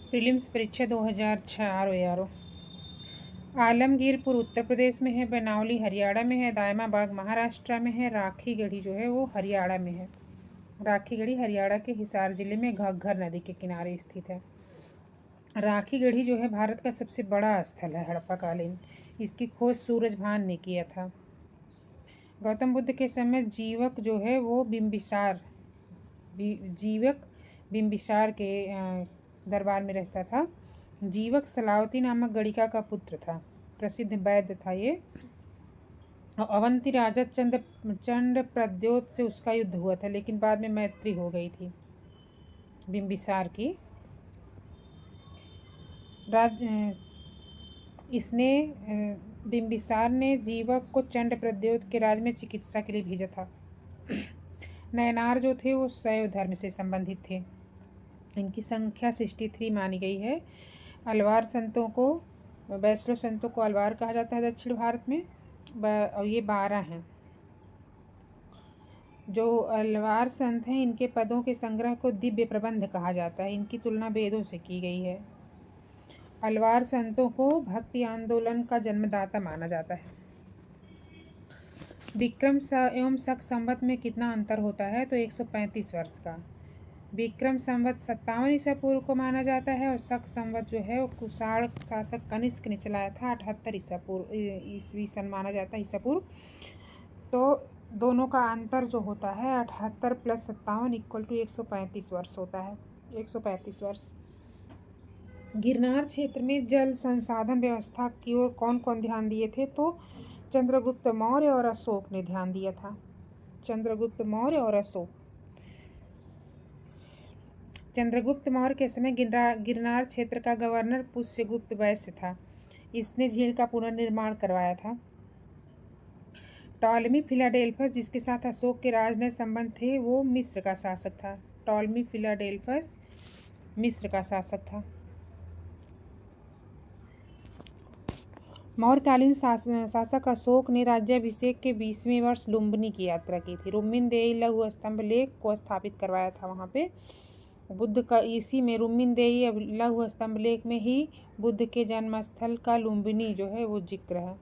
Prelims परीक्षा 2004 यारो। आलमगीरपुर उत्तर प्रदेश में है, बनावली हरियाणा में है, दायमाबाग महाराष्ट्र में है, राखीगढ़ी जो है वो हरियाणा में है। राखीगढ़ी हरियाणा के हिसार जिले में घग्घर नदी के किनारे स्थित है। राखीगढ़ी जो है भारत का सबसे बड़ा स्थल है हड़प्पाकालीन। इसकी खोज सूरजभान ने किया था। गौतम बुद्ध के समय जीवक जो है वो जीवक बिम्बिसार के दरबार में रहता था। जीवक सलावती नामक गणिका का पुत्र था, प्रसिद्ध वैद्य था ये। अवंती राजा चंड प्रद्योत से उसका युद्ध हुआ था, लेकिन बाद में मैत्री हो गई थी बिम्बिसार की। बिम्बिसार ने जीवक को चंड प्रद्योत के राज में चिकित्सा के लिए भेजा था। नयनार जो थे वो शैव धर्म से संबंधित थे। इनकी संख्या 63 मानी गई है। अलवार संतों को, वैष्णव संतों को अलवार कहा जाता है दक्षिण भारत में, और ये 12 हैं। जो अलवार संत हैं इनके पदों के संग्रह को दिव्य प्रबंध कहा जाता है। इनकी तुलना वेदों से की गई है। अलवार संतों को भक्ति आंदोलन का जन्मदाता माना जाता है। विक्रम एवं शक संवत में कितना अंतर होता है? तो 135 वर्ष का। विक्रम संवत 57 ईसा पूर्व को माना जाता है और शक संवत जो है वो कुषाण शासक कनिष्क ने चलाया था, 78 ईस्वी सन माना जाता है, ईसा पूर्व। तो दोनों का अंतर जो होता है 78 + 57 = 135 वर्ष होता है। 135 वर्ष। गिरनार क्षेत्र में जल संसाधन व्यवस्था की ओर कौन कौन ध्यान दिए थे? तो चंद्रगुप्त मौर्य और अशोक ने ध्यान दिया था। चंद्रगुप्त मौर्य और अशोक। चंद्रगुप्त मौर्य के समय गिरनार क्षेत्र का गवर्नर पुष्यगुप्त वैश्य था। इसने झील का पुनर्निर्माण करवाया था। टॉलमी फिलाडेल्फस, जिसके साथ अशोक के राजनयिक संबंध थे, वो मिस्र का शासक था। टॉलमी फिलाडेल्फस मिस्र का शासक था। मौर्यकालीन शासक अशोक ने राज्याभिषेक के 20वें वर्ष लुम्बिनी की यात्रा की थी। रुम्मिनदेई लघु स्तंभ लेख को स्थापित करवाया था वहाँ पे बुद्ध का। इसी में रुम्मिनदेई लघु स्तंभ लेख में ही बुद्ध के जन्मस्थल का लुम्बिनी जो है वो जिक्र है।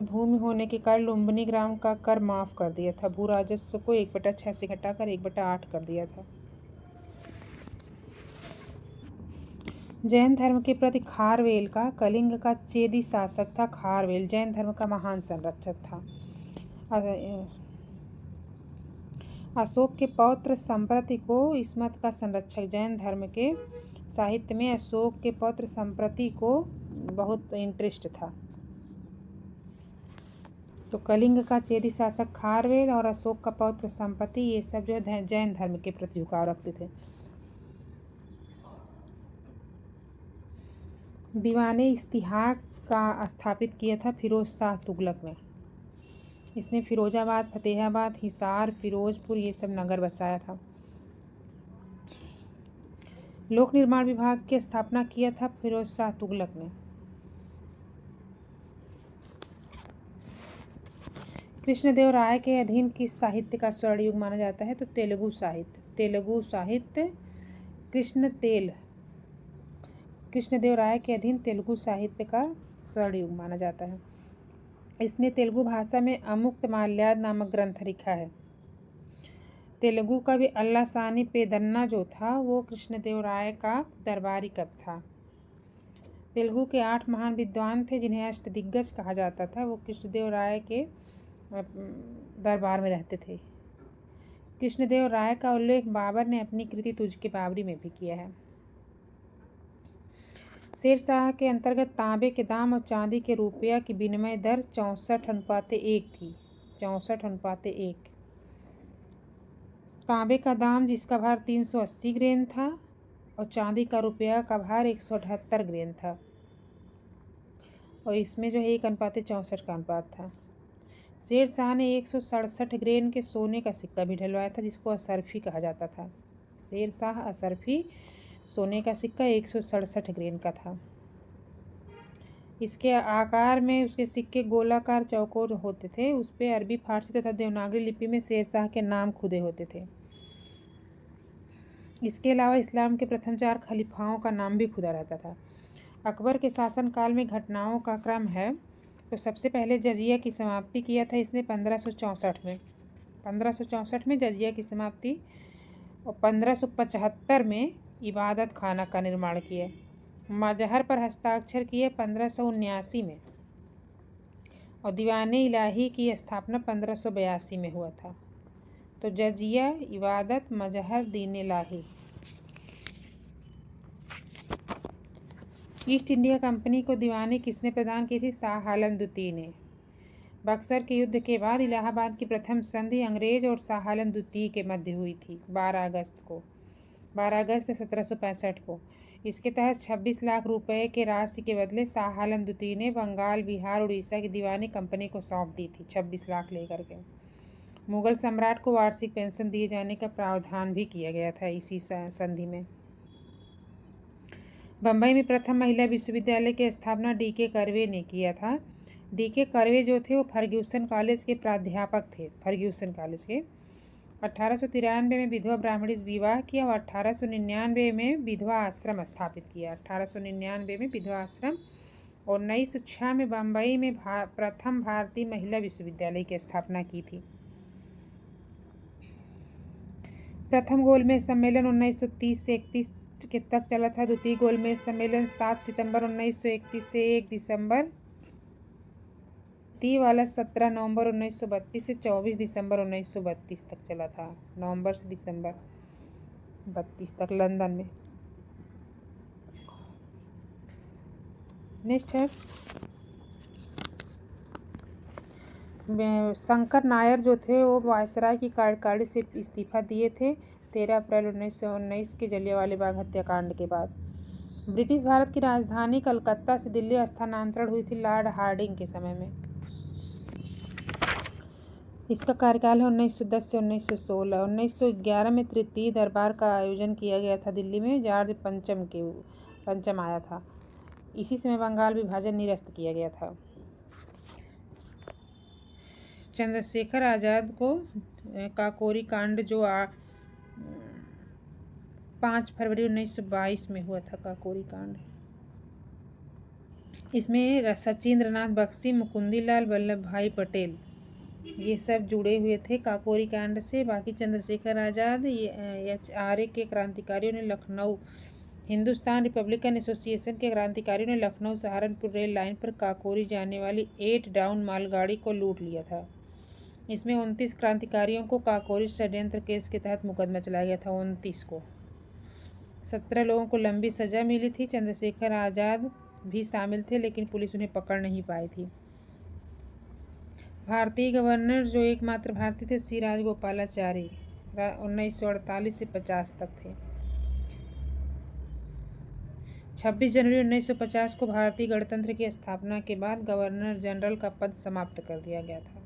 भूमि होने के कारण लुम्बिनी ग्राम का कर माफ कर दिया था। भू राजस्व को 1/6 से घटाकर 1/8 कर दिया था। जैन धर्म के प्रति खारवेल का कलिंग का चेदी शासक था। खारवेल जैन धर्म का महान संरक्षक था। अशोक के पौत्र संप्रति को इसमत का संरक्षक। जैन धर्म के साहित्य में अशोक के पौत्र संप्रति को बहुत इंटरेस्ट था। तो कलिंग का चेदी शासक खारवेल और अशोक का पौत्र संपत्ति, ये सब जो है जैन धर्म के प्रति झुकाव रखते थे। दीवाने इस्तिहाक का स्थापित किया था फिरोज शाह तुगलक ने। इसने फिरोजाबाद, फतेहाबाद, हिसार, फिरोजपुर ये सब नगर बसाया था। लोक निर्माण विभाग की स्थापना किया था फिरोज शाह तुगलक ने। कृष्णदेव राय के अधीन किस साहित्य का स्वर्ण युग माना जाता है? तो तेलुगु साहित्य। तेलुगु साहित्य कृष्णदेव राय के अधीन तेलुगु साहित्य का स्वर्ण युग माना जाता है। इसने तेलुगु भाषा में अमुक्त माल्याद नामक ग्रंथ लिखा है। तेलुगु कवि अल्लासानी पेदन्ना जो था वो कृष्णदेव राय का दरबारी कवि था। तेलुगु के 8 महान विद्वान थे जिन्हें अष्टदिग्गज कहा जाता था। वो कृष्णदेव राय के दरबार में रहते थे। कृष्णदेव राय का उल्लेख बाबर ने अपनी कृति तुझके बाबरी में भी किया है। शेर शाह के अंतर्गत तांबे के दाम और चांदी के रुपया की विनिमय दर 64:1 थी। 64:1। तांबे का दाम जिसका भार 380 ग्रेन था और चांदी का रुपया का भार 178 ग्रेन था, और इसमें जो है 1:64 का अनुपात था। शेर शाह ने 167 ग्रेन के सोने का सिक्का भी ढलवाया था जिसको असरफी कहा जाता था। शेर शाह असरफी सोने का सिक्का 167 ग्रेन का था। इसके आकार में उसके सिक्के गोलाकार चौकोर होते थे। उस पर अरबी, फारसी तथा देवनागरी लिपि में शेर शाह के नाम खुदे होते थे। इसके अलावा इस्लाम के प्रथम 4 खलीफाओं का नाम भी खुदा रहता था। अकबर के शासनकाल में घटनाओं का क्रम है तो सबसे पहले जजिया की समाप्ति किया था इसने 1564 में। 1564 में जजिया की समाप्ति और 1575 में इबादत खाना का निर्माण किया। मजहर पर हस्ताक्षर किए 1579 में और दीवाने इलाही की स्थापना 1582 में हुआ था। तो जजिया, इबादत, मजहर, दीन इलाही। ईस्ट इंडिया कंपनी को दीवानी किसने प्रदान की थी? शाह आलम द्वितीय ने। बक्सर के युद्ध के बाद इलाहाबाद की प्रथम संधि अंग्रेज और शाह आलम द्वितीय के मध्य हुई थी 12 अगस्त 1765 को। इसके तहत 26 लाख रुपए के राशि के बदले शाह आलम द्वितीय ने बंगाल, बिहार, उड़ीसा की दीवानी कंपनी को सौंप दी थी 26 लाख लेकर के। मुगल सम्राट को वार्षिक पेंशन दिए जाने का प्रावधान भी किया गया था इसी संधि में। बम्बई में प्रथम महिला विश्वविद्यालय की स्थापना D.K. कर्वे ने किया था। D.K. कर्वे जो थे वो फर्ग्यूसन कॉलेज के प्राध्यापक थे। फर्ग्यूसन कॉलेज के 1893 में विधवा ब्राह्मणी विवाह किया और 1899 में विधवा आश्रम स्थापित किया। 1899 में विधवा आश्रम और 1906 में बम्बई में प्रथम भारतीय महिला विश्वविद्यालय की स्थापना की थी। प्रथम गोलमेज सम्मेलन 1930 से 31 के तक चला था। द्वितीय गोलमेज सम्मेलन 7 सितंबर 1931 से 1 दिसंबर, तृतीय वाला 17 नवंबर 1932 से 24 दिसंबर 1932 तक चला था। नवंबर से दिसंबर 32 तक लंदन में। नेक्स्ट है शंकर नायर जो थे वो वायसराय की कार्यकारिणी से इस्तीफा दिए थे 13 अप्रैल 1919 के जलियांवाला बाग हत्याकांड के बाद। ब्रिटिश भारत की राजधानी कलकत्ता से दिल्ली स्थानांतरण हुई थी लॉर्ड हार्डिंग के समय में। इसका कार्यकाल है 1910 से 1916। 1911 में तृतीय दरबार का आयोजन किया गया था दिल्ली में। जॉर्ज पंचम आया था। इसी समय बंगाल विभाजन निरस्त किया गया था। चंद्रशेखर आज़ाद को काकोरी कांड जो 5 फरवरी 1922 में हुआ था काकोरी कांड। इसमें सचिंद्रनाथ बख्शी, मुकुंदीलाल वल्लभ भाई पटेल ये सब जुड़े हुए थे काकोरी कांड से। बाकी चंद्रशेखर आज़ाद, HRA के क्रांतिकारियों ने लखनऊ, हिंदुस्तान रिपब्लिकन एसोसिएशन के क्रांतिकारियों ने लखनऊ सहारनपुर रेल लाइन पर काकोरी जाने वाली 8 डाउन मालगाड़ी को लूट लिया था। इसमें 29 क्रांतिकारियों को काकोरी षड्यंत्र केस के तहत मुकदमा चलाया गया था। 29 को 17 लोगों को लंबी सजा मिली थी। चंद्रशेखर आज़ाद भी शामिल थे लेकिन पुलिस उन्हें पकड़ नहीं पाई थी। भारतीय गवर्नर जो एकमात्र भारतीय थे सी राजगोपालाचारी 1948 से 50 तक थे। 26 जनवरी 1950 को भारतीय गणतंत्र की स्थापना के बाद गवर्नर जनरल का पद समाप्त कर दिया गया था।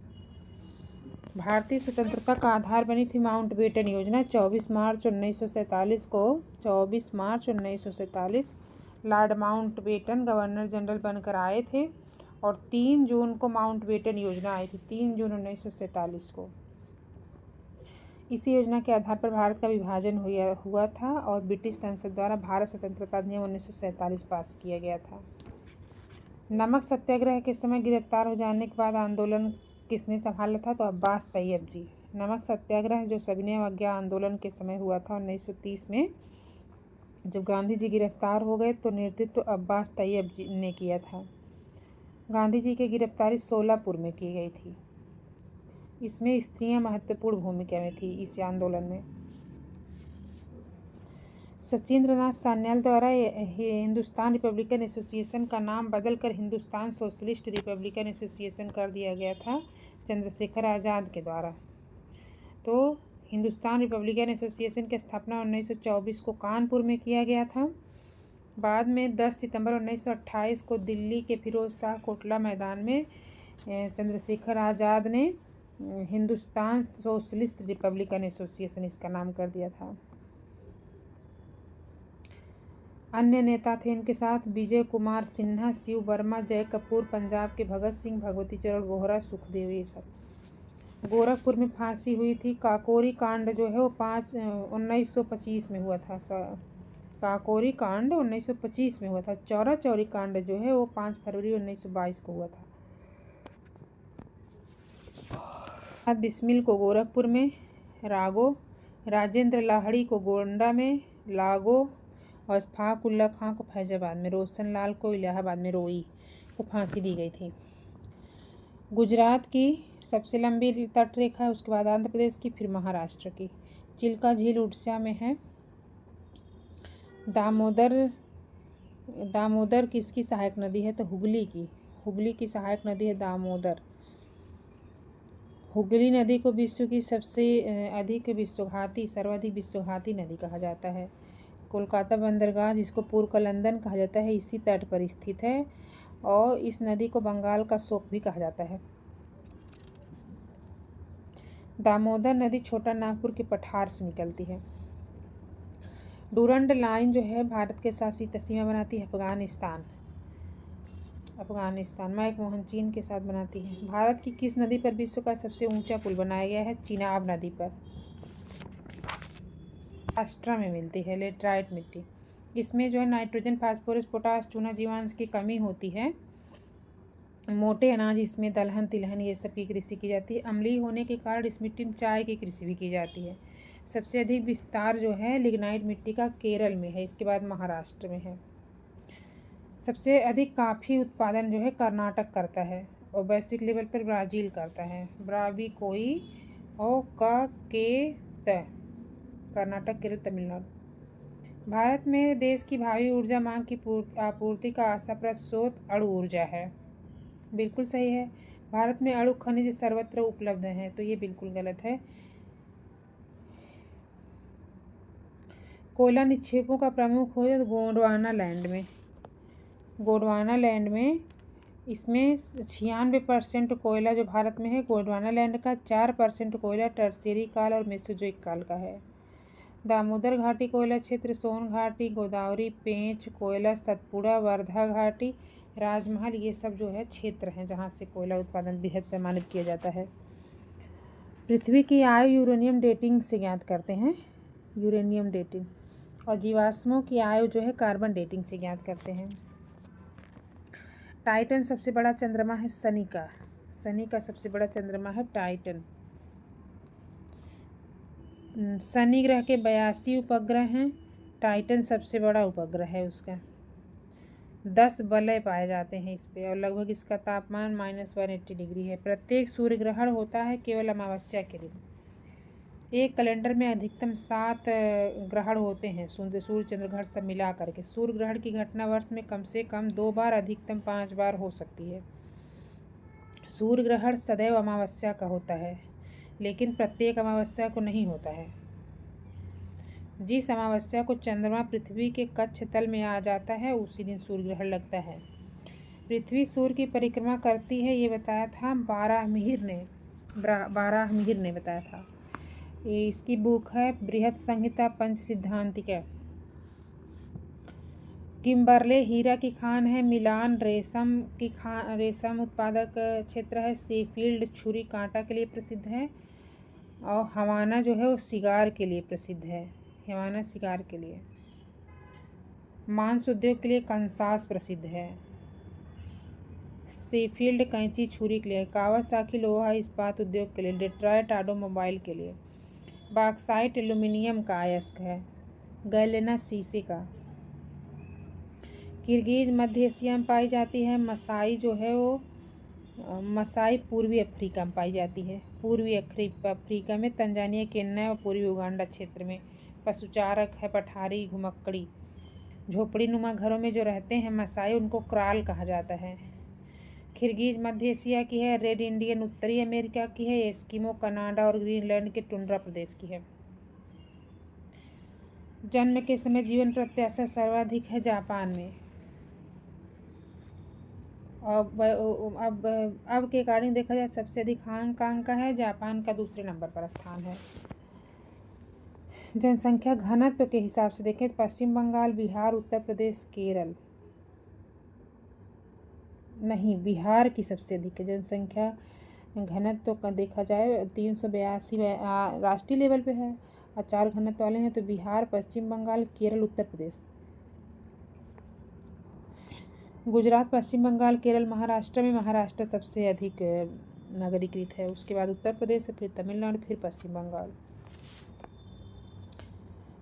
भारतीय स्वतंत्रता का आधार बनी थी माउंटबेटन योजना। 24 मार्च 1947 लॉर्ड माउंटबेटन गवर्नर जनरल बनकर आए थे और 3 जून को माउंटबेटन योजना आई थी। 3 जून 1947 को। इसी योजना के आधार पर भारत का विभाजन हुआ था और ब्रिटिश संसद द्वारा भारत स्वतंत्रता अधिनियम 1947 पास किया गया था। नमक सत्याग्रह के समय गिरफ्तार हो जाने के बाद आंदोलन किसने संभाला था? तो अब्बास तैयब जी। नमक सत्याग्रह जो सविनय अवज्ञा आंदोलन के समय हुआ था 1930 में, जब गांधी जी गिरफ्तार हो गए तो नेतृत्व अब्बास तैयब जी ने किया था। गांधी जी की गिरफ्तारी सोलापुर में की गई थी। इसमें स्त्रियां महत्वपूर्ण भूमिका में थी इस आंदोलन में। सचिंद्रनाथ सान्याल द्वारा हिंदुस्तान रिपब्लिकन एसोसिएशन का नाम बदलकर हिंदुस्तान सोशलिस्ट रिपब्लिकन एसोसिएशन कर दिया गया था चंद्रशेखर आज़ाद के द्वारा। तो हिंदुस्तान रिपब्लिकन एसोसिएशन की स्थापना 1924 को कानपुर में किया गया था। बाद में 10 सितंबर 1928 को दिल्ली के फिरोज शाह कोटला मैदान में चंद्रशेखर आज़ाद ने हिंदुस्तान सोशलिस्ट रिपब्लिकन एसोसिएशन इसका नाम कर दिया था। अन्य नेता थे इनके साथ विजय कुमार सिन्हा, शिव वर्मा, जय कपूर, पंजाब के भगत सिंह, भगवती चरण वोहरा, सुखदेव, ये सब। गोरखपुर में फांसी हुई थी। काकोरी कांड जो है वो 1925 में हुआ था। काकोरी कांड 1925 में हुआ था। चौरा चौरी कांड जो है वो 5 फरवरी 1922 को हुआ था। बिस्मिल को गोरखपुर में, राजेंद्र लाहड़ी को गोंडा में, लागो और इस्फाक उल्ला खां को फैजाबाद में, रोशन लाल को इलाहाबाद में रोई को फांसी दी गई थी। गुजरात की सबसे लंबी तट रेखा है, उसके बाद आंध्र प्रदेश की, फिर महाराष्ट्र की। चिल्का झील उड़ीसा में है। दामोदर किसकी सहायक नदी है? तो हुगली की सहायक नदी है दामोदर। हुगली नदी को विश्व की सर्वाधिक विश्वघाती नदी कहा जाता है। कोलकाता बंदरगाह, जिसको पूर्व का लंदन कहा जाता है, इसी तट पर स्थित है और इस नदी को बंगाल का शोक भी कहा जाता है। दामोदर नदी छोटा नागपुर के पठार से निकलती है। डूरंड लाइन जो है भारत के साथ सीमा बनाती है अफगानिस्तान। मैकमोहन चीन के साथ बनाती है। भारत की किस नदी पर विश्व का सबसे ऊंचा पुल बनाया गया है? चिनाब नदी पर। महाराष्ट्र में मिलती है लेटराइट मिट्टी। इसमें जो है नाइट्रोजन, फास्फोरस, पोटास, चूना जीवांश की कमी होती है। मोटे अनाज इसमें दलहन, तिलहन ये सब की कृषि की जाती है। अम्लीय होने के कारण इस मिट्टी में चाय की कृषि भी की जाती है। सबसे अधिक विस्तार जो है लिग्नाइट मिट्टी का केरल में है, इसके बाद महाराष्ट्र में है। सबसे अधिक कॉफ़ी उत्पादन जो है कर्नाटक करता है और वैश्विक लेवल पर ब्राज़ील करता है। ब्राविकोई और कर्नाटक, केरल, तमिलनाडु। भारत में देश की भावी ऊर्जा मांग की आपूर्ति का आशाप्रद स्रोत अणु ऊर्जा है। बिल्कुल सही है। भारत में अणु खनिज सर्वत्र उपलब्ध हैं, तो ये बिल्कुल गलत है। कोयला निक्षेपों का प्रमुख हो गोंडवाना लैंड में इसमें 96% कोयला जो भारत में है गोंडवाना लैंड का, 4% कोयला टर्शियरी काल और मेसोजोइक काल का है। दामोदर घाटी कोयला क्षेत्र, सोन घाटी, गोदावरी, पेंच कोयला, सतपुड़ा, वर्धा घाटी, राजमहल, ये सब जो है क्षेत्र हैं जहाँ से कोयला उत्पादन बृहद पैमाने किया जाता है। पृथ्वी की आयु यूरेनियम डेटिंग से ज्ञात करते हैं, यूरेनियम डेटिंग। और जीवाश्मों की आयु जो है कार्बन डेटिंग से ज्ञात करते हैं। टाइटन सबसे बड़ा चंद्रमा है शनि का सबसे बड़ा चंद्रमा है टाइटन। शनि ग्रह के 82 उपग्रह हैं। टाइटन सबसे बड़ा उपग्रह है उसका। 10 वलय पाए जाते हैं इस पे और लगभग इसका तापमान -180 डिग्री है। प्रत्येक सूर्य ग्रहण होता है केवल अमावस्या के दिन। एक कैलेंडर में अधिकतम 7 ग्रहण होते हैं, सूर्य चंद्र ग्रहण सब मिला करके। सूर्य ग्रहण की घटना वर्ष में कम से कम 2 बार, अधिकतम 5 बार हो सकती है। सूर्य ग्रहण सदैव अमावस्या का होता है, लेकिन प्रत्येक अमावस्या को नहीं होता है। जिस अमावस्या को चंद्रमा पृथ्वी के कक्ष तल में आ जाता है उसी दिन सूर्य ग्रहण लगता है। पृथ्वी सूर्य की परिक्रमा करती है, ये बताया था बाराहमीर ने बताया था। ये इसकी बुक है बृहत संहिता पंच सिद्धांतिका। किम्बरले हीरा की खान है। मिलान रेशम उत्पादक क्षेत्र है। शेफील्ड छुरी कांटा के लिए प्रसिद्ध है और हवाना जो है वो शिकार के लिए प्रसिद्ध है। हवाना शिकार के लिए। मांस उद्योग के लिए कंसास प्रसिद्ध है। शेफील्ड कैंची छुरी के लिए। कावासाकी लोहा इस्पात उद्योग के लिए। डेट्रॉयट ऑटोमोबाइल के लिए। बॉक्साइट एल्यूमिनियम का अयस्क है। गैलेना शीशे का। किर्गिज मध्य एशिया में पाई जाती है। मसाई जो है वो मसाई पूर्वी अफ्रीका में पाई जाती है। पूर्वी अफ्रीका में तंजानिया, केन्या और पूर्वी उगांडा क्षेत्र में। पशुचारक है। पठारी, घुमक्कड़ी, झोपड़ी नुमा घरों में जो रहते हैं मसाई, उनको क्राल कहा जाता है। किर्गिज मध्य एशिया की है। रेड इंडियन उत्तरी अमेरिका की है। एस्किमो कनाडा और ग्रीनलैंड के टुंड्रा प्रदेश की है। जन्म के समय जीवन प्रत्याशा सर्वाधिक है जापान में। अब के अकॉर्डिंग देखा जाए सबसे अधिक हांगकांग का है। जापान का दूसरे नंबर पर स्थान है। जनसंख्या घनत्व के हिसाब से देखें तो पश्चिम बंगाल, बिहार, उत्तर प्रदेश, केरल नहीं, बिहार की सबसे अधिक है जनसंख्या घनत्व का देखा जाए 382 राष्ट्रीय लेवल पे है, और 4 घनत्व वाले हैं तो बिहार, पश्चिम बंगाल, केरल, उत्तर प्रदेश। गुजरात, पश्चिम बंगाल, केरल, महाराष्ट्र में महाराष्ट्र सबसे अधिक नागरिकृत है, उसके बाद उत्तर प्रदेश, फिर तमिलनाडु, फिर पश्चिम बंगाल।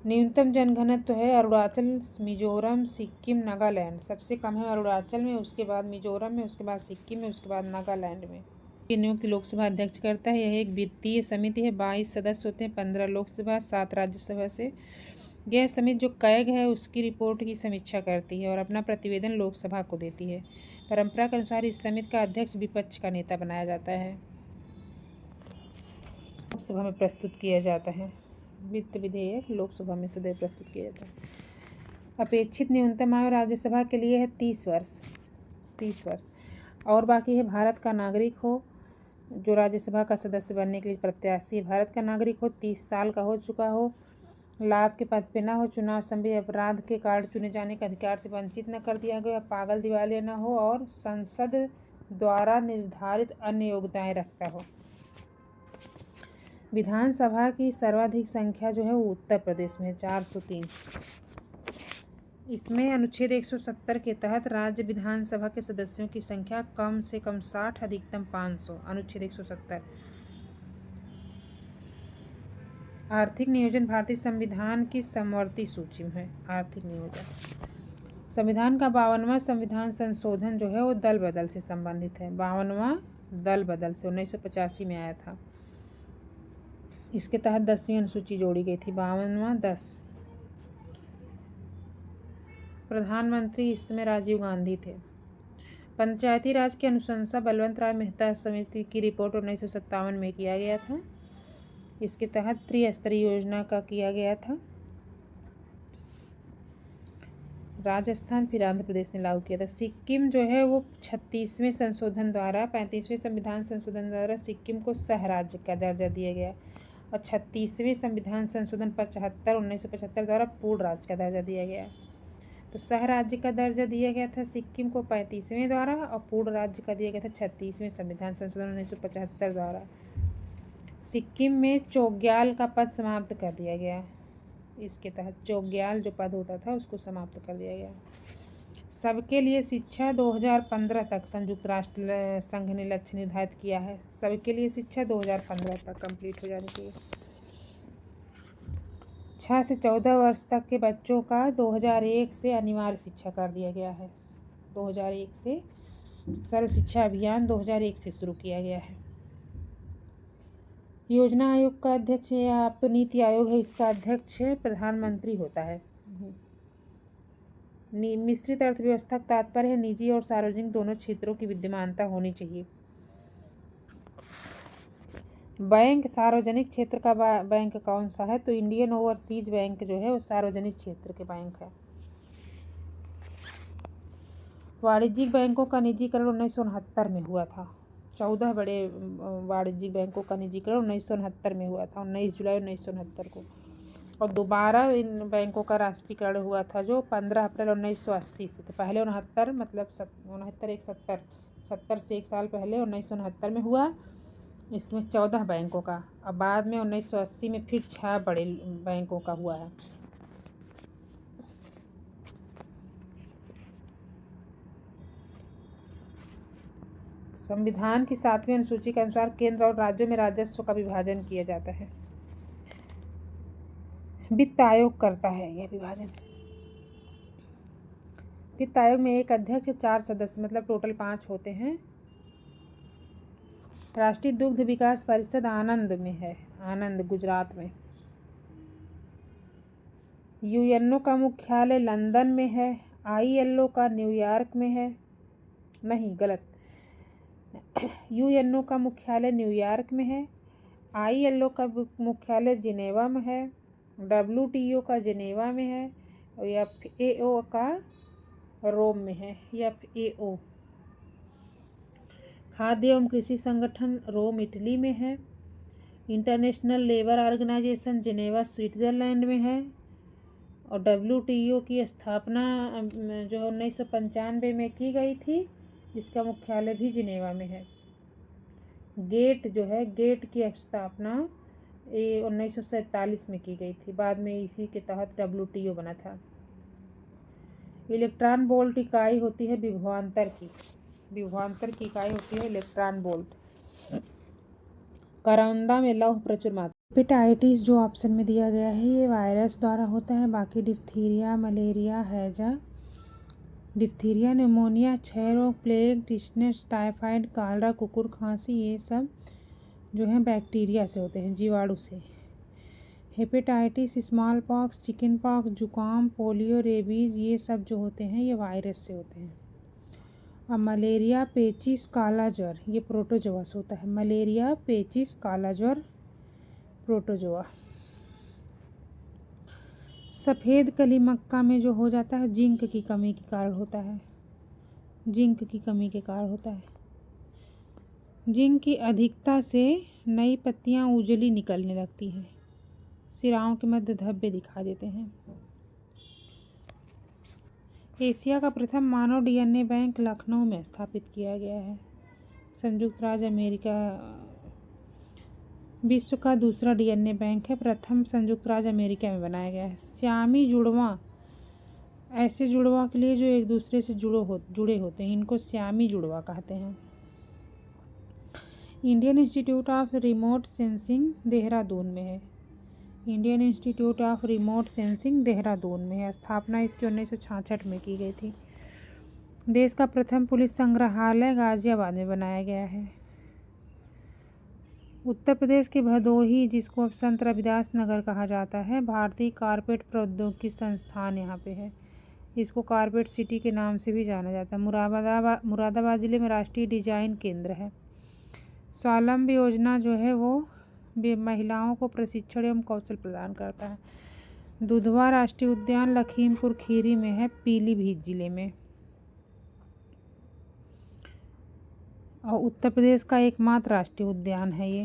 न्यूनतम जनघनत्व है अरुणाचल, मिजोरम, सिक्किम, नागालैंड। सबसे कम है अरुणाचल में, उसके बाद मिजोरम में, उसके बाद सिक्किम में, उसके बाद नागालैंड में। ये नियुक्त लोकसभा अध्यक्ष करता है। यह एक वित्तीय समिति है। 22 सदस्य होते हैं, 15 लोकसभा, 7 राज्यसभा से। यह समिति जो कैग है उसकी रिपोर्ट की समीक्षा करती है और अपना प्रतिवेदन लोकसभा को देती है। परंपरा के अनुसार इस समिति का अध्यक्ष विपक्ष का नेता बनाया जाता है। लोकसभा में प्रस्तुत किया जाता है। वित्त विधेयक लोकसभा में सदैव प्रस्तुत किया जाता है। अपेक्षित न्यूनतम आयु राज्यसभा के लिए है 30 वर्ष। 30 वर्ष और बाकी है भारत का नागरिक हो, जो राज्यसभा का सदस्य बनने के लिए प्रत्याशी भारत का नागरिक हो, 30 साल का हो चुका हो, लाभ के पद पे ना हो, चुनाव संबंधी अपराध के कारण चुने जाने के अधिकार से वंचित न कर दिया गया, पागल दिवालिया न हो और संसद द्वारा निर्धारित अन्य योग्यताएं रखता हो। विधानसभा की सर्वाधिक संख्या जो है वो उत्तर प्रदेश में 403। इसमें अनुच्छेद 170 के तहत राज्य विधानसभा के सदस्यों की संख्या कम से कम 60, अधिकतम 500। अनुच्छेद 170। आर्थिक नियोजन भारतीय संविधान की समवर्ती सूची में है। आर्थिक नियोजन संविधान का 52वां संविधान संशोधन जो है वो दल बदल से संबंधित है। 52वां दल बदल से 1985 में आया था। इसके तहत 10वीं अनुसूची जोड़ी गई थी। 52वां 10। प्रधानमंत्री इस समय राजीव गांधी थे। पंचायती राज की अनुशंसा बलवंत राय मेहता समिति की रिपोर्ट 1957 में किया गया था। इसके तहत त्रिस्तरीय योजना का किया गया था। राजस्थान फिर आंध्र प्रदेश ने लागू किया था। सिक्किम जो है वो 36वें संशोधन द्वारा 35वें संविधान संशोधन द्वारा सिक्किम को सह राज्य का दर्जा दिया गया और 36वें संविधान संशोधन 1975 द्वारा पूर्ण राज्य का दर्जा दिया गया। तो सह राज्य का दर्जा दिया गया था सिक्किम को 35वें द्वारा और पूर्ण राज्य का दिया गया था 36वें संविधान संशोधन 1975 द्वारा। सिक्किम में चोग्याल का पद समाप्त कर दिया गया। इसके तहत चोग्याल जो पद होता था उसको समाप्त कर दिया गया। सबके लिए शिक्षा 2015 तक संयुक्त राष्ट्र संघ ने लक्ष्य निर्धारित किया है। सबके लिए शिक्षा 2015 तक कंप्लीट हो जानी चाहिए। 6 से 14 वर्ष तक के बच्चों का 2001 से अनिवार्य शिक्षा कर दिया गया है। 2001 से सर्व शिक्षा अभियान 2001 से शुरू किया गया है। योजना आयोग का अध्यक्ष या अब तो नीति आयोग है, इसका अध्यक्ष प्रधानमंत्री होता है। मिश्रित अर्थव्यवस्था का तात्पर्य है निजी और सार्वजनिक दोनों क्षेत्रों की विद्यमानता होनी चाहिए। बैंक सार्वजनिक क्षेत्र का बैंक कौन सा है? तो इंडियन ओवरसीज बैंक जो है वो सार्वजनिक क्षेत्र के बैंक है। वाणिज्यिक बैंकों का निजीकरण 1969 में हुआ था। 14 बड़े वाणिज्यिक बैंकों का निजीकरण 1969 में हुआ था, 19 जुलाई 1969 को। और दोबारा इन बैंकों का राष्ट्रीयकरण हुआ था जो 15 अप्रैल 1980 से। तो पहले 69 मतलब 70 से एक साल पहले 1969 में हुआ। इसमें 14 बैंकों का, अब बाद में 1980 में फिर 6 बड़े बैंकों का हुआ है। संविधान की 7वीं अनुसूची के अनुसार केंद्र और राज्यों में राजस्व का विभाजन किया जाता है। वित्त आयोग करता है यह विभाजन। वित्त आयोग में एक अध्यक्ष 4 सदस्य मतलब टोटल 5 होते हैं। राष्ट्रीय दुग्ध विकास परिषद आनंद में है, आनंद गुजरात में। यूएनओ का मुख्यालय लंदन में है। आईएलओ का न्यूयॉर्क में है, नहीं गलत, यूएनओ का मुख्यालय न्यूयॉर्क में है। आईएलओ का मुख्यालय जिनेवा में है। डब्ल्यूटीओ का जिनेवा में है और एफएओ का रोम में है। एफएओ खाद्य एवं कृषि संगठन रोम इटली में है। International Labour Organisation Geneva Switzerland में है। और डब्ल्यूटीओ की स्थापना जो 1995 में की गई थी, इसका मुख्यालय भी जिनेवा में है। गेट जो है, गेट की स्थापना 1947 में की गई थी। बाद में इसी के तहत WTO बना था। इलेक्ट्रॉन वोल्ट इकाई होती है विभवांतर की। विभवांतर की इकाई होती है इलेक्ट्रॉन वोल्ट। करौंदा में लौह प्रचुर मात्रा। हेपेटाइटिस जो ऑप्शन में दिया गया है ये वायरस द्वारा होता है। बाकी डिप्थीरिया, मलेरिया, हैजा, डिप्थीरिया, निमोनिया, क्षय रोग, प्लेग, टिटनेस, टाइफाइड, कालरा, कुकुर खांसी, ये सब जो है बैक्टीरिया से होते हैं, जीवाणु से। Hepatitis, small pox, chicken pox, जुकाम, पोलियो, रेबीज, ये सब जो होते हैं ये वायरस से होते हैं। अब मलेरिया, पेचिस, काला ज्वर, ये प्रोटोजोआ से होता है। मलेरिया, पेचिस, काला ज्वर, प्रोटोजोआ। सफ़ेद कली मक्का में जो हो जाता है जिंक की कमी के कारण होता है। जिंक की कमी के कारण होता है। जिंक की अधिकता से नई पत्तियां उजली निकलने लगती हैं। सिराओं के मध्य धब्बे दिखा देते हैं। एशिया का प्रथम मानव DNA बैंक लखनऊ में स्थापित किया गया है। संयुक्त राज्य अमेरिका विश्व का दूसरा DNA बैंक है। प्रथम संयुक्त राज्य अमेरिका में बनाया गया है। श्यामी जुड़वा, ऐसे जुड़वा के लिए जो एक दूसरे से जुड़े होते हैं, इनको श्यामी जुड़वा कहते हैं। Indian institute of remote sensing Dehradun में है। Indian institute of remote sensing Dehradun में है। स्थापना इसकी 1966 में की गई थी। देश का प्रथम पुलिस संग्रहालय गाजियाबाद में बनाया गया है। उत्तर प्रदेश के भदोही, जिसको अब संत रविदास नगर कहा जाता है, भारतीय कारपेट प्रौद्योगिकी संस्थान यहाँ पे है। इसको कारपेट सिटी के नाम से भी जाना जाता है। मुरादाबाद जिले में राष्ट्रीय डिजाइन केंद्र है। स्वावलंबी योजना जो है वो महिलाओं को प्रशिक्षण एवं कौशल प्रदान करता है। दुधवा राष्ट्रीय उद्यान लखीमपुर खीरी में है, पीलीभीत जिले में। और उत्तर प्रदेश का एकमात्र राष्ट्रीय उद्यान है ये।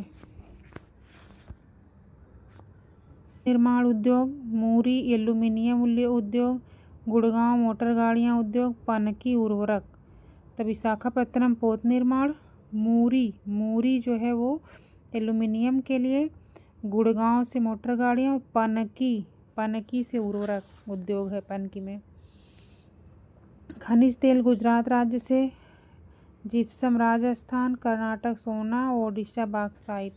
निर्माण उद्योग, मूरी एल्यूमिनियम उद्योग, गुड़गांव मोटर गाड़ियाँ उद्योग, पनकी उर्वरक, तब विशाखापत्तनम पोत निर्माण, मूरी जो है वो एल्यूमिनियम के लिए, गुड़गांव से मोटर गाड़ियाँ, और पनकी से उर्वरक उद्योग है पनकी में। खनिज तेल गुजरात राज्य से, जिप्सम राजस्थान, कर्नाटक सोना, ओडिशा बॉक्साइट।